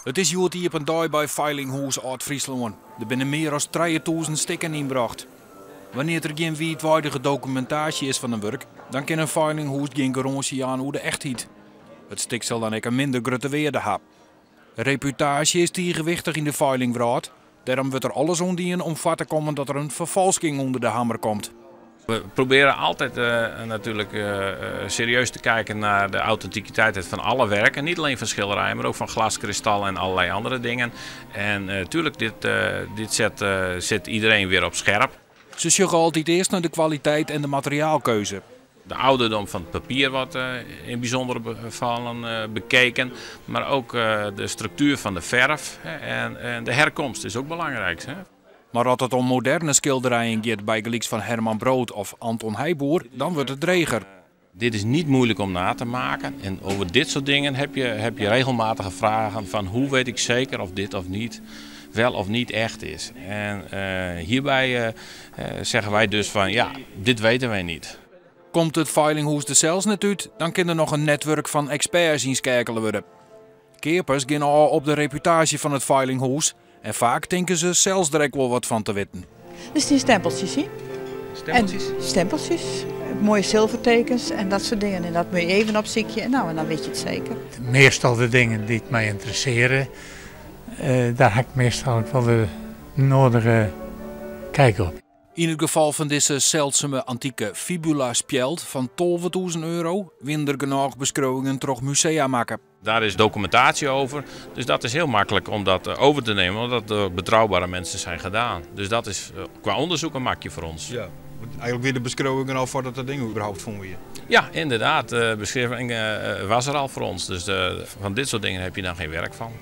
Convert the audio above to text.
Het is goed hier op een dag bij Veilinghuis Oud-Friesland. Er binnen meer dan 3000 stikken ingebracht. Wanneer er geen wijdwaardige documentatie is van een werk, dan kan een veilinghuis geen garantie aan hoe de echtheid. Het stik zal dan ook een minder grote waarde hebben. De reputatie is tegenwichtig in de veilingwraad. Daarom wordt er alles ondien om vat te komen dat er een vervalsking onder de hamer komt. We proberen altijd natuurlijk serieus te kijken naar de authenticiteit van alle werken. Niet alleen van schilderijen, maar ook van glas, kristal en allerlei andere dingen. En natuurlijk, dit zet iedereen weer op scherp. Ze zoeken altijd eerst naar de kwaliteit en de materiaalkeuze. De ouderdom van het papier wordt in bijzondere gevallen bekeken. Maar ook de structuur van de verf en de herkomst is ook belangrijk. Hè? Maar als het om moderne schilderijen gaat bij gelijks van Herman Brood of Anton Heijboer, dan wordt het dreger. Dit is niet moeilijk om na te maken. En over dit soort dingen heb je regelmatige vragen van hoe weet ik zeker of dit of niet wel of niet echt is. En hierbij zeggen wij dus van ja, dit weten wij niet. Komt het veilinghuis er zelfs net uit, dan kan er nog een netwerk van experts inschakelen worden. Keepers gaan al op de reputatie van het veilinghuis en vaak denken ze zelfs direct wel wat van te weten. Dus die stempeltjes zien. Stempeltjes? En stempeltjes, mooie zilvertekens en dat soort dingen. En dat moet je even opzoeken en nou, en dan weet je het zeker. Meestal de dingen die mij interesseren, daar heb ik meestal ook wel de nodige kijk op. In het geval van deze zeldzame antieke fibula spjeld van 12.000 euro, winnen er genoeg beschouwingen terug musea maken. Daar is documentatie over, dus dat is heel makkelijk om dat over te nemen, omdat het door betrouwbare mensen zijn gedaan. Dus dat is qua onderzoek een makje voor ons. Ja, eigenlijk weer de beschouwingen al voordat dat ding überhaupt vonden je. Ja, inderdaad, beschrijving was er al voor ons, dus van dit soort dingen heb je dan geen werk van.